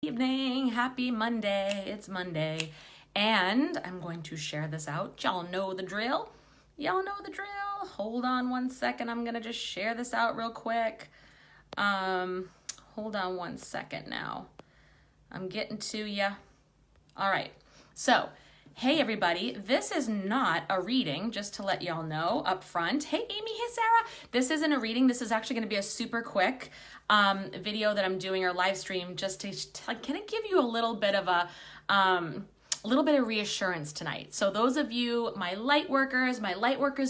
Evening, happy Monday. It's Monday, and I'm going to share this out. Y'all know the drill. Hold on one second. I'm gonna just share this out real quick. Hold on one second now. I'm getting to ya. All right. So, hey everybody, this is not a reading, just to let y'all know up front. Hey Amy, hey Sarah. This isn't a reading. This is actually going to be a super quick video that I'm doing, or live stream, just to kind of give you a little bit of reassurance tonight. So those of you, my light workers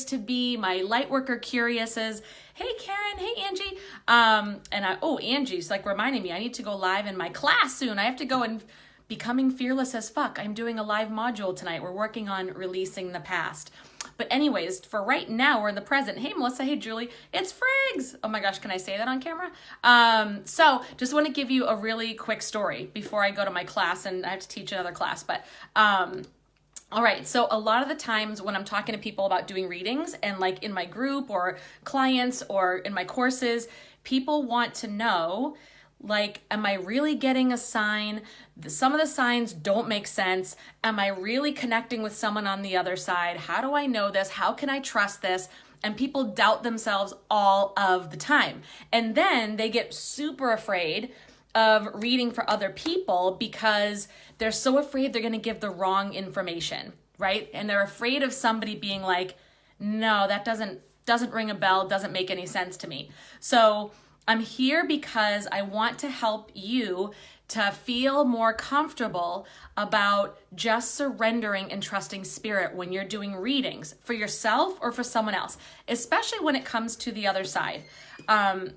to be, my light worker curiouses, hey Karen, hey Angie, Angie's like reminding me I need to go live in my class soon. I have to go and Becoming Fearless as Fuck. I'm doing a live module tonight. We're working on releasing the past. But anyways, for right now, we're in the present. Hey, Melissa. Hey, Julie. It's Friggs. Oh my gosh, can I say that on camera? So just want to give you a really quick story before I go to my class, and I have to teach another class. But all right, so a lot of the times when I'm talking to people about doing readings, and like in my group or clients or in my courses, people want to know, like, am I really getting a sign? Some of the signs don't make sense. Am I really connecting with someone on the other side? How do I know this? How can I trust this? And people doubt themselves all of the time. And then they get super afraid of reading for other people because they're so afraid they're going to give the wrong information, right? And they're afraid of somebody being like, no, that doesn't ring a bell, doesn't make any sense to me. So I'm here because I want to help you to feel more comfortable about just surrendering and trusting spirit when you're doing readings for yourself or for someone else, especially when it comes to the other side.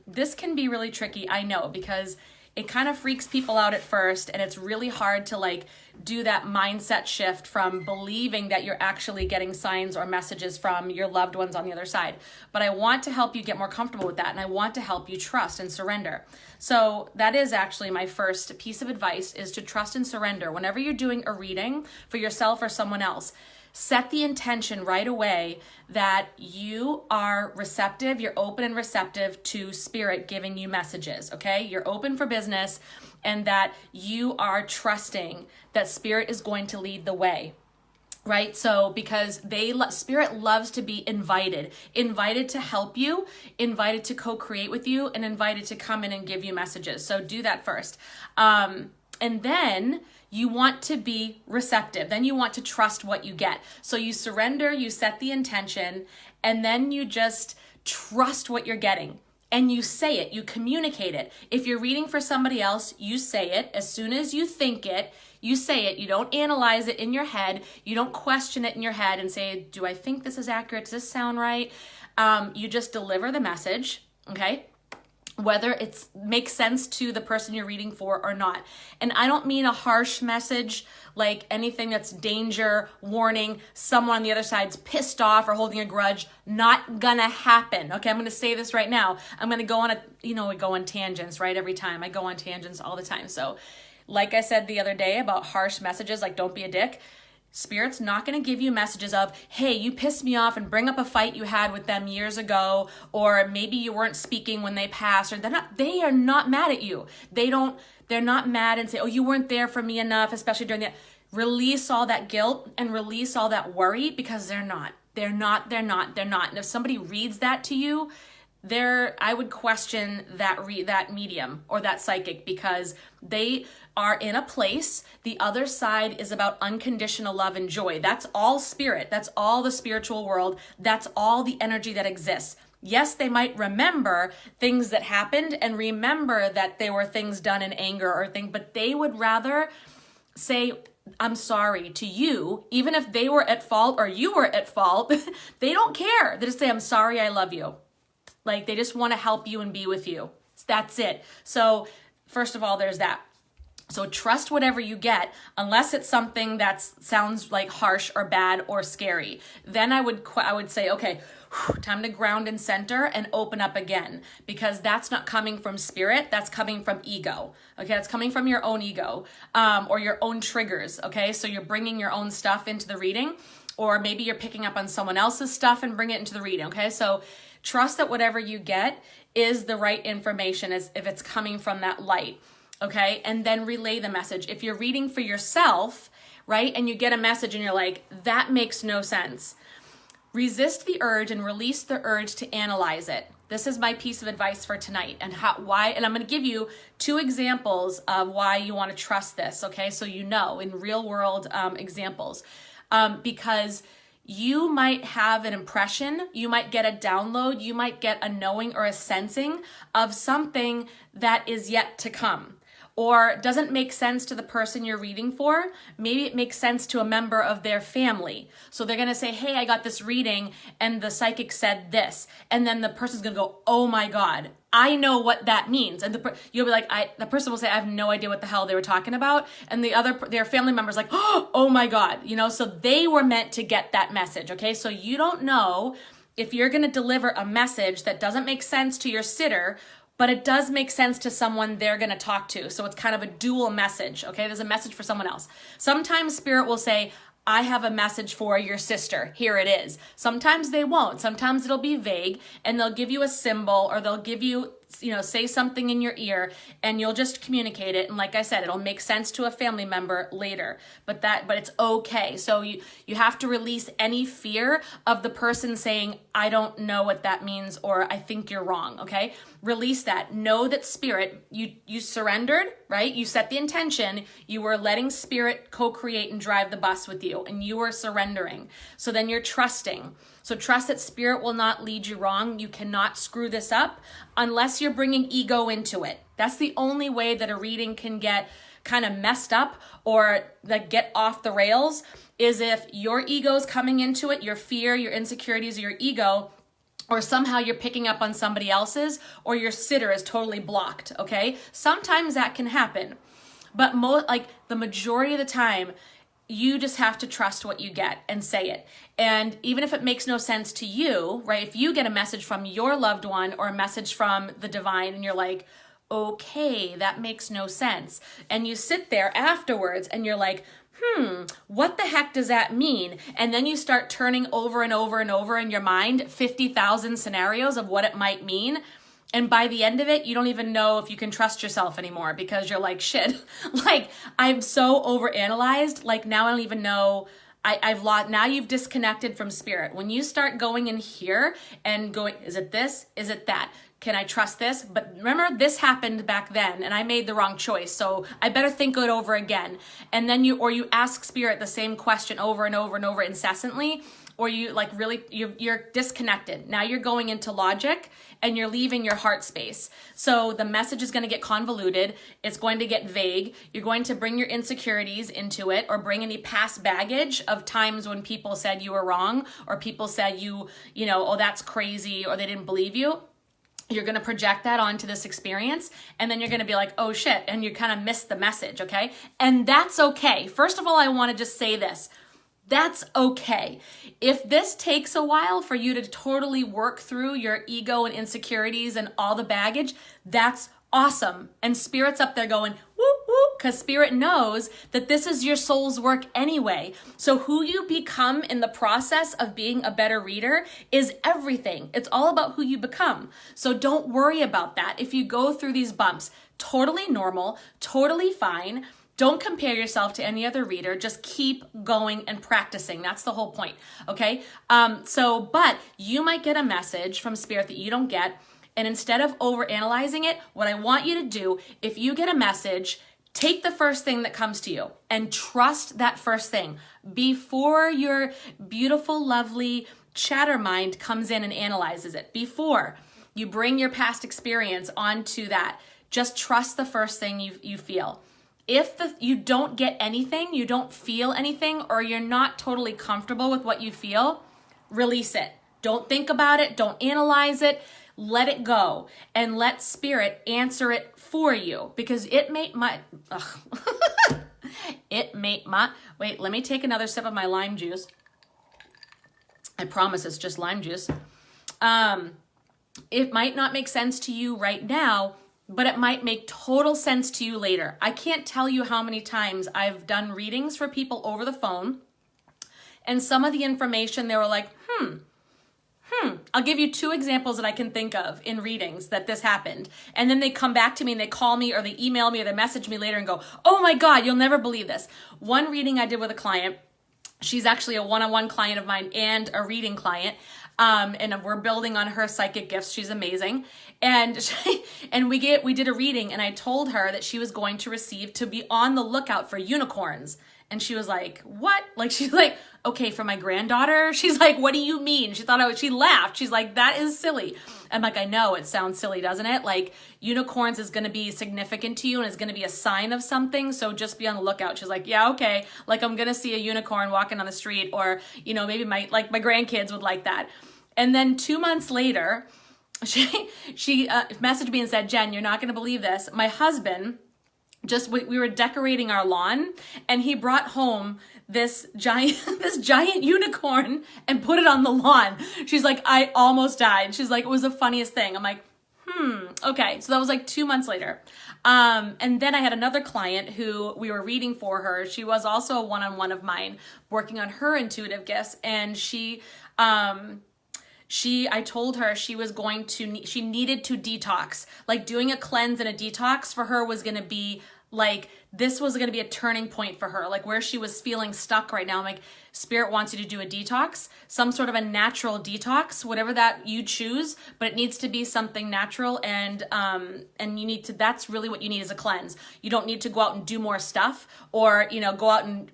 This can be really tricky, I know, because it kind of freaks people out at first, and it's really hard to like do that mindset shift from believing that you're actually getting signs or messages from your loved ones on the other side. But I want to help you get more comfortable with that, and I want to help you trust and surrender. So that is actually my first piece of advice, is to trust and surrender. Whenever you're doing a reading for yourself or someone else, set the intention right away that you are receptive, you're open and receptive to spirit giving you messages, okay? You're open for business, and that you are trusting that spirit is going to lead the way, right? So because spirit loves to be invited to help you, invited to co-create with you, and invited to come in and give you messages. So do that first. And then you want to be receptive. Then you want to trust what you get. So you surrender, you set the intention, and then you just trust what you're getting. And you say it, you communicate it. If you're reading for somebody else, you say it. As soon as you think it, you say it. You don't analyze it in your head. You don't question it in your head and say, do I think this is accurate? Does this sound right? You just deliver the message, okay? Whether it makes sense to the person you're reading for or not. And I don't mean a harsh message, like anything that's danger, warning, someone on the other side's pissed off or holding a grudge. Not gonna happen. Okay, I'm gonna say this right now. I'm gonna go on we go on tangents, right? Every time I go on tangents all the time. So like I said the other day about harsh messages, like don't be a dick. Spirit's not going to give you messages of, hey, you pissed me off, and bring up a fight you had with them years ago, or maybe you weren't speaking when they passed, or they are not mad at you. They're not mad and say, oh, you weren't there for me enough, especially during the, release all that guilt and release all that worry, because they're not. And if somebody reads that to you, I would question that medium or that psychic, because they are in a place. The other side is about unconditional love and joy. That's all spirit. That's all the spiritual world. That's all the energy that exists. Yes, they might remember things that happened and remember that there were things done in anger but they would rather say, I'm sorry to you, even if they were at fault or you were at fault. They don't care. They just say, I'm sorry, I love you. Like, they just want to help you and be with you. That's it. So first of all, there's that. So trust whatever you get, unless it's something that sounds like harsh or bad or scary. Then I would say, okay, time to ground and center and open up again, because that's not coming from spirit. That's coming from ego. Okay, that's coming from your own ego, or your own triggers. Okay, so you're bringing your own stuff into the reading, or maybe you're picking up on someone else's stuff and bring it into the reading. Okay, so trust that whatever you get is the right information, as if it's coming from that light. okay? And then relay the message. If you're reading for yourself, right, and you get a message and you're like, that makes no sense, resist the urge and release the urge to analyze it. This is my piece of advice for tonight, and why, and I'm going to give you 2 examples of why you want to trust this, okay? So you know, in real world examples, because you might have an impression, you might get a download, you might get a knowing or a sensing of something that is yet to come, or doesn't make sense to the person you're reading for. Maybe it makes sense to a member of their family. So they're gonna say, hey, I got this reading and the psychic said this. And then the person's gonna go, oh my God, I know what that means. And you'll be like, the person will say, I have no idea what the hell they were talking about. And their family member's like, oh my God, so they were meant to get that message, okay? So you don't know if you're gonna deliver a message that doesn't make sense to your sitter, but it does make sense to someone they're going to talk to. So it's kind of a dual message, okay? There's a message for someone else. Sometimes Spirit will say, I have a message for your sister. Here it is. Sometimes they won't. Sometimes it'll be vague, and they'll give you a symbol, or they'll give you, say something in your ear, and you'll just communicate it. And like I said, it'll make sense to a family member later, but it's okay. So you have to release any fear of the person saying, I don't know what that means, or I think you're wrong, okay? Release that. Know that Spirit, you surrendered, right? You set the intention. You were letting Spirit co-create and drive the bus with you, and you were surrendering. So then you're trusting. So trust that Spirit will not lead you wrong. You cannot screw this up unless you're bringing ego into it. That's the only way that a reading can get kind of messed up or like get off the rails, is if your ego's coming into it, your fear, your insecurities, your ego, or somehow you're picking up on somebody else's, or your sitter is totally blocked, okay? Sometimes that can happen, but the majority of the time, you just have to trust what you get and say it. And even if it makes no sense to you, right? If you get a message from your loved one or a message from the divine and you're like, okay, that makes no sense. And you sit there afterwards and you're like, what the heck does that mean? And then you start turning over and over and over in your mind 50,000 scenarios of what it might mean. And by the end of it, you don't even know if you can trust yourself anymore, because you're like, shit, like I'm so overanalyzed. Like now I don't even know, I've lost, now you've disconnected from Spirit. When you start going in here and going, is it this? Is it that? Can I trust this? But remember, this happened back then and I made the wrong choice. So I better think it over again. And then you ask Spirit the same question over and over and over incessantly, or you like really, you're disconnected. Now you're going into logic and you're leaving your heart space. So the message is going to get convoluted. It's going to get vague. You're going to bring your insecurities into it, or bring any past baggage of times when people said you were wrong, or people said oh, that's crazy, or they didn't believe you. You're going to project that onto this experience, and then you're going to be like, oh shit, and you kind of miss the message, okay? And that's okay. First of all, I want to just say this. That's okay. If this takes a while for you to totally work through your ego and insecurities and all the baggage, that's awesome. And Spirit's up there going, whoop, whoop, because Spirit knows that this is your soul's work anyway. So who you become in the process of being a better reader is everything. It's all about who you become. So don't worry about that. If you go through these bumps, totally normal, totally fine. Don't compare yourself to any other reader. Just keep going and practicing. That's the whole point, okay? But you might get a message from Spirit that you don't get, and instead of overanalyzing it, what I want you to do, if you get a message, take the first thing that comes to you and trust that first thing before your beautiful, lovely chatter mind comes in and analyzes it. Before you bring your past experience onto that, just trust the first thing you feel. If you don't get anything, you don't feel anything, or you're not totally comfortable with what you feel, release it. Don't think about it. Don't analyze it. Let it go and let Spirit answer it for you, because wait, let me take another sip of my lime juice. I promise it's just lime juice. It might not make sense to you right now, but it might make total sense to you later. I can't tell you how many times I've done readings for people over the phone, and some of the information they were like, I'll give you 2 examples that I can think of in readings that this happened. And then they come back to me and they call me or they email me or they message me later and go, oh my God, you'll never believe this. One reading I did with a client, she's actually a one-on-one client of mine and a reading client. And we're building on her psychic gifts. She's amazing. And we did a reading and I told her that she was going to be on the lookout for unicorns. And she was like, what? Like, she's like, okay, for my granddaughter? She's like, what do you mean? She laughed. She's like, that is silly. I'm like, I know it sounds silly, doesn't it? Like, unicorns is going to be significant to you and it's going to be a sign of something. So just be on the lookout. She's like, yeah, okay. Like, I'm going to see a unicorn walking on the street, or, maybe my grandkids would like that. And then 2 months later, she messaged me and said, Jen, you're not going to believe this. My husband, we were decorating our lawn and he brought home this giant unicorn and put it on the lawn. She's like, I almost died. She's like, it was the funniest thing. I'm like, okay. So that was like 2 months later. And then I had another client who we were reading for her. She was also a one-on-one of mine working on her intuitive gifts. And I told her she needed to detox. Like, doing a cleanse and a detox for her was going to be like, this was going to be a turning point for her, like where she was feeling stuck right now. I'm like, Spirit wants you to do a detox, some sort of a natural detox, whatever that you choose, but it needs to be something natural. And that's really what you need, is a cleanse. You don't need to go out and do more stuff or, go out and,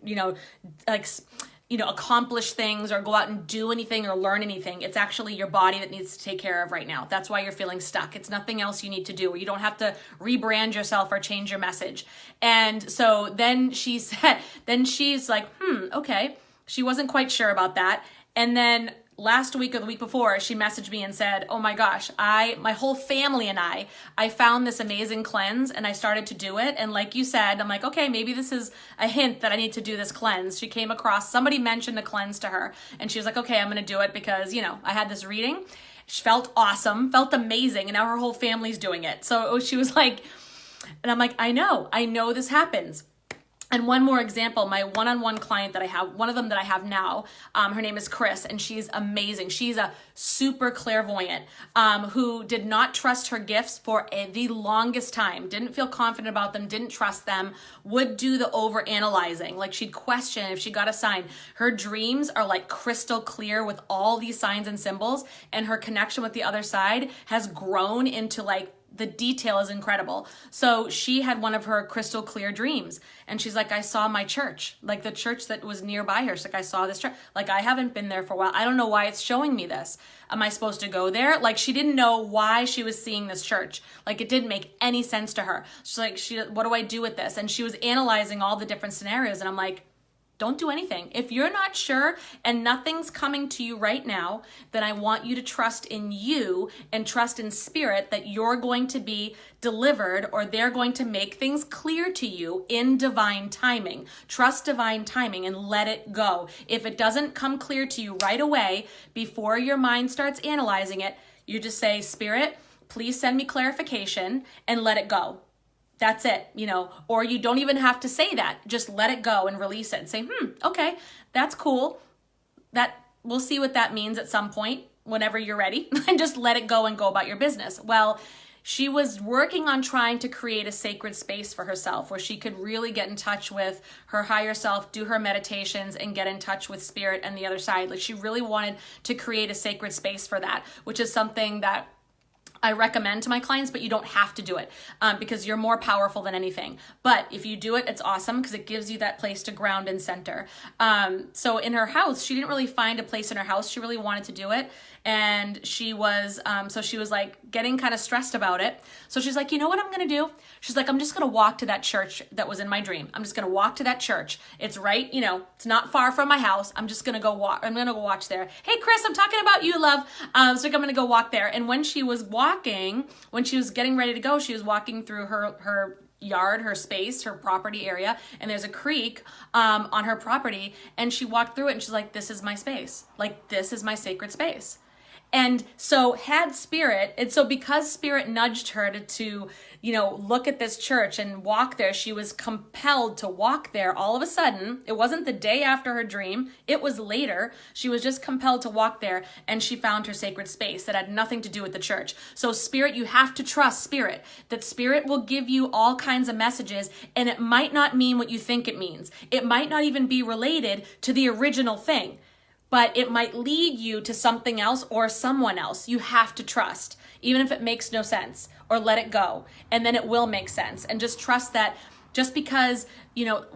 accomplish things or go out and do anything or learn anything. It's actually your body that needs to take care of right now. That's why you're feeling stuck. It's nothing else you need to do. You don't have to rebrand yourself or change your message. And so then she's like, okay. She wasn't quite sure about that. And then last week or the week before, she messaged me and said, oh my gosh, my whole family and I found this amazing cleanse and I started to do it. And like you said, I'm like, okay, maybe this is a hint that I need to do this cleanse. She came across, somebody mentioned a cleanse to her and she was like, okay, I'm going to do it because, I had this reading. She felt awesome, felt amazing. And now her whole family's doing it. So she was like, and I'm like, I know this happens. And one more example, my one-on-one client that I have, one of them that I have now, her name is Chris, and she's amazing. She's a super clairvoyant who did not trust her gifts for the longest time, didn't feel confident about them, didn't trust them, would do the over-analyzing. Like, she'd question if she got a sign. Her dreams are like crystal clear with all these signs and symbols, and her connection with the other side has grown into like, the detail is incredible. So she had one of her crystal clear dreams and she's like, I saw my church, like the church that was nearby her. She's like, I saw this church. Like, I haven't been there for a while. I don't know why it's showing me this. Am I supposed to go there? Like, she didn't know why she was seeing this church. Like, it didn't make any sense to her. She's like, what do I do with this? And she was analyzing all the different scenarios. And I'm like, don't do anything. If you're not sure and nothing's coming to you right now, then I want you to trust in you and trust in Spirit that you're going to be delivered, or they're going to make things clear to you in divine timing. Trust divine timing and let it go. If it doesn't come clear to you right away, before your mind starts analyzing it, you just say, Spirit, please send me clarification, and let it go. That's it, or you don't even have to say that. Just let it go and release it and say, okay, that's cool. We'll see what that means at some point, whenever you're ready, and just let it go and go about your business. Well, she was working on trying to create a sacred space for herself where she could really get in touch with her higher self, do her meditations, and get in touch with Spirit and the other side. Like, she really wanted to create a sacred space for that, which is something that I recommend to my clients, but you don't have to do it because you're more powerful than anything. But if you do it, it's awesome because it gives you that place to ground and center. So in her house, she didn't really find a place in her house. She really wanted to do it. And she was like getting kind of stressed about it. So she's like, you know what I'm going to do? She's like, I'm just going to walk to that church that was in my dream. I'm just going to walk to that church. It's right, it's not far from my house. I'm just going to go walk. I'm going to go watch there. Hey, Chris, I'm talking about you, love. So I'm going to go walk there. And when she was getting ready to go, she was walking through her yard, her space, her property area, and there's a creek on her property, and she walked through it and she's like, this is my space. Like, this is my sacred space. And so had Spirit, and so because Spirit nudged her to, look at this church and walk there, she was compelled to walk there all of a sudden. It wasn't the day after her dream. It was later. She was just compelled to walk there, and she found her sacred space that had nothing to do with the church. So Spirit, you have to trust Spirit, that Spirit will give you all kinds of messages, and it might not mean what you think it means. It might not even be related to the original thing, but it might lead you to something else or someone else. You have to trust, even if it makes no sense, or let it go. And then it will make sense. And just trust that just because,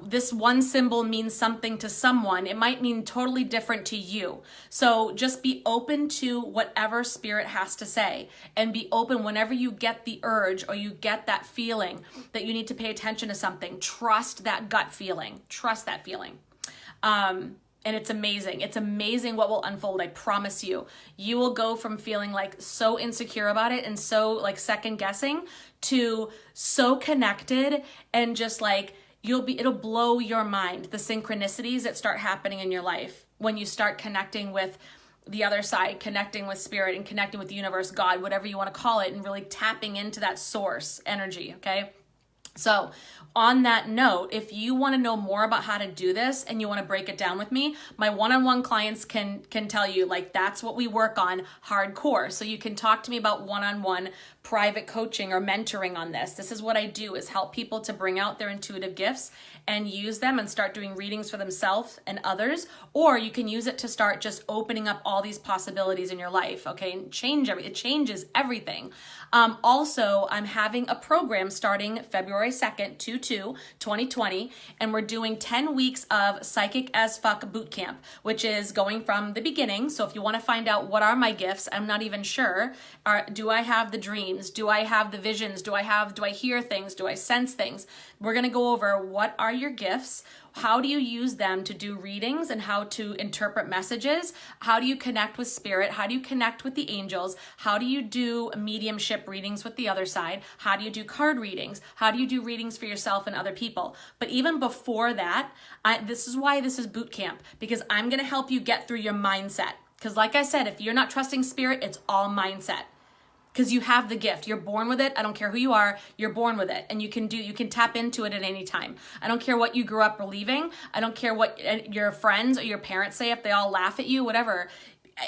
this one symbol means something to someone, it might mean totally different to you. So just be open to whatever Spirit has to say, and be open whenever you get the urge or you get that feeling that you need to pay attention to something. Trust that gut feeling. Trust that feeling. And it's amazing. It's amazing what will unfold. I promise you. You will go from feeling like so insecure about it and so like second guessing to so connected, and just like it'll blow your mind, the synchronicities that start happening in your life when you start connecting with the other side, connecting with Spirit and connecting with the universe, God, whatever you want to call it, and really tapping into that source energy. Okay. So on that note, if you want to know more about how to do this and you want to break it down with me, my one-on-one clients can tell you, like, that's what we work on hardcore. So you can talk to me about one-on-one private coaching or mentoring on this. This is what I do, is help people to bring out their intuitive gifts and use them and start doing readings for themselves and others. Or you can use it to start just opening up all these possibilities in your life, okay? And it changes everything. Also, I'm having a program starting February 2nd, 2020, and we're doing 10 weeks of Psychic as Fuck Boot Camp, which is going from the beginning. So if you want to find out what are my gifts, I'm not even sure. Do I have the dreams? Do I have the visions? Do I hear things? Do I sense things? We're going to go over what are your gifts, how do you use them to do readings and how to interpret messages, how do you connect with Spirit, how do you connect with the angels, how do you do mediumship readings with the other side, how do you do card readings, how do you do readings for yourself and other people. But even before that, this is why this is boot camp, because I'm going to help you get through your mindset. Because like I said, if you're not trusting Spirit, it's all mindset. Because you have the gift. You're born with it. I don't care who you are. You're born with it. And you can tap into it at any time. I don't care what you grew up believing. I don't care what your friends or your parents say, if they all laugh at you, whatever.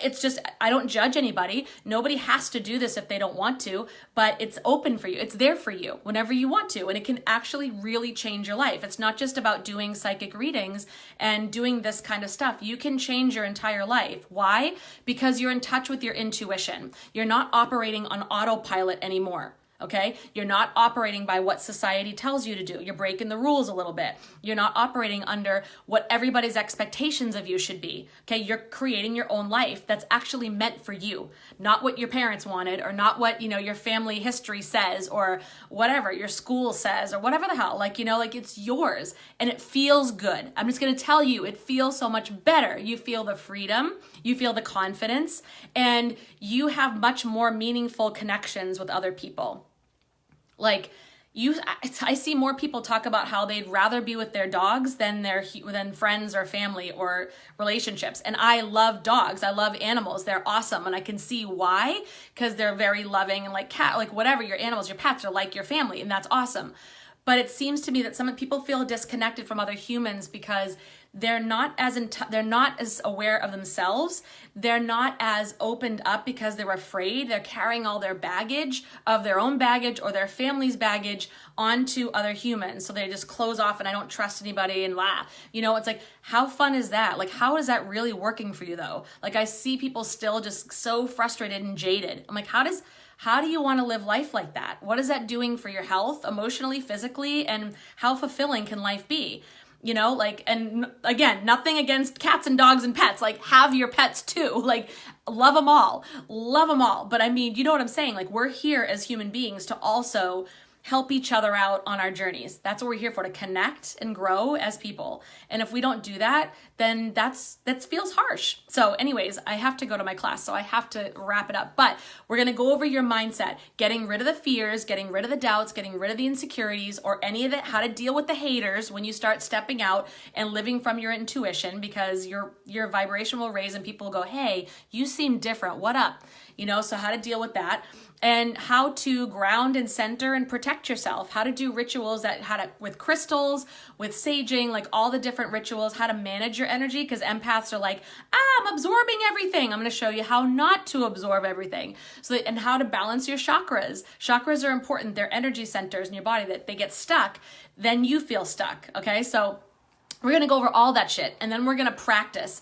It's just, I don't judge anybody. Nobody has to do this if they don't want to, but it's open for you. It's there for you whenever you want to, and it can actually really change your life. It's not just about doing psychic readings and doing this kind of stuff. You can change your entire life. Why? Because you're in touch with your intuition. You're not operating on autopilot anymore. Okay? You're not operating by what society tells you to do. You're breaking the rules a little bit. You're not operating under what everybody's expectations of you should be. Okay? You're creating your own life that's actually meant for you, not what your parents wanted, or not what, your family history says, or whatever your school says, or whatever the hell. Like it's yours and it feels good. I'm just going to tell you, it feels so much better. You feel the freedom, you feel the confidence, and you have much more meaningful connections with other people. Like I see more people talk about how they'd rather be with their dogs than friends or family or relationships. And I love dogs. I love animals. They're awesome. And I can see why, because they're very loving, and like whatever, your animals, your pets are like your family, and that's awesome. But it seems to me that some people feel disconnected from other humans because they're not as aware of themselves. They're not as opened up because they're afraid. They're carrying all their baggage of their own baggage or their family's baggage onto other humans. So they just close off, and I don't trust anybody, and laugh. It's like, how fun is that? Like, how is that really working for you though? Like, I see people still just so frustrated and jaded. I'm like, how do you want to live life like that? What is that doing for your health, emotionally, physically, and how fulfilling can life be? And again, nothing against cats and dogs and pets, like have your pets too, like love them all. But I mean, you know what I'm saying? Like, we're here as human beings to also help each other out on our journeys. That's what we're here for, to connect and grow as people. And if we don't do that, then that feels harsh. So anyways, I have to go to my class, so I have to wrap it up. But we're going to go over your mindset, getting rid of the fears, getting rid of the doubts, getting rid of the insecurities or any of it, how to deal with the haters when you start stepping out and living from your intuition, because your vibration will raise and people will go, hey, you seem different. What up? So how to deal with that, and how to ground and center and protect yourself, how to do rituals with crystals, with saging, like all the different rituals, how to manage your energy, because empaths are like, I'm absorbing everything. I'm going to show you how not to absorb everything. And how to balance your chakras. Chakras are important. They're energy centers in your body that they get stuck, then you feel stuck. Okay. So we're going to go over all that shit, and then we're going to practice,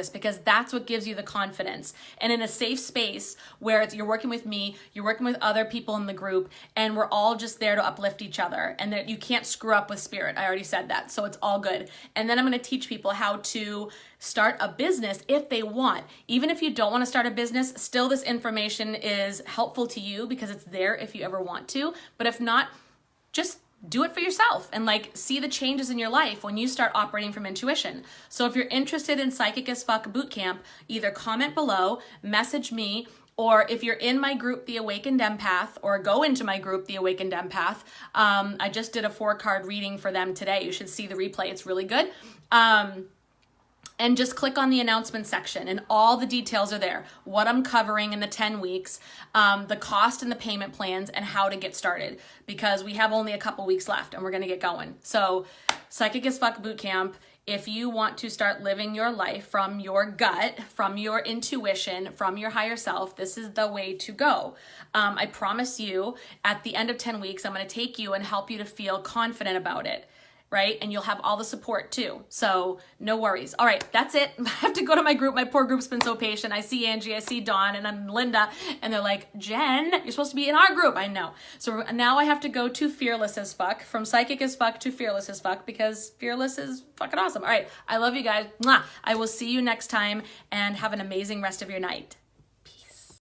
because that's what gives you the confidence. And in a safe space where you're working with me, you're working with other people in the group, and we're all just there to uplift each other, and that you can't screw up with spirit. I already said that, so it's all good. And then I'm going to teach people how to start a business if they want. Even if you don't want to start a business, still this information is helpful to you because it's there if you ever want to. But if not, just do it for yourself and see the changes in your life when you start operating from intuition. So if you're interested in Psychic as Fuck Bootcamp, either comment below, message me, or if you're in my group, The Awakened Empath, or go into my group, The Awakened Empath. I just did a 4-card reading for them today. You should see the replay. It's really good. And just click on the announcement section and all the details are there. What I'm covering in the 10 weeks, the cost and the payment plans, and how to get started, because we have only a couple weeks left and we're going to get going. So Psychic as Fuck Bootcamp, if you want to start living your life from your gut, from your intuition, from your higher self, this is the way to go. I promise you, at the end of 10 weeks, I'm going to take you and help you to feel confident about it. Right? And you'll have all the support too. So no worries. All right, that's it. I have to go to my group. My poor group's been so patient. I see Angie, I see Dawn, and I'm Linda, and they're like, Jen, you're supposed to be in our group. I know. So now I have to go to Fearless as Fuck, from Psychic as Fuck to Fearless as Fuck, because Fearless is fucking awesome. All right, I love you guys. Mwah. I will see you next time, and have an amazing rest of your night.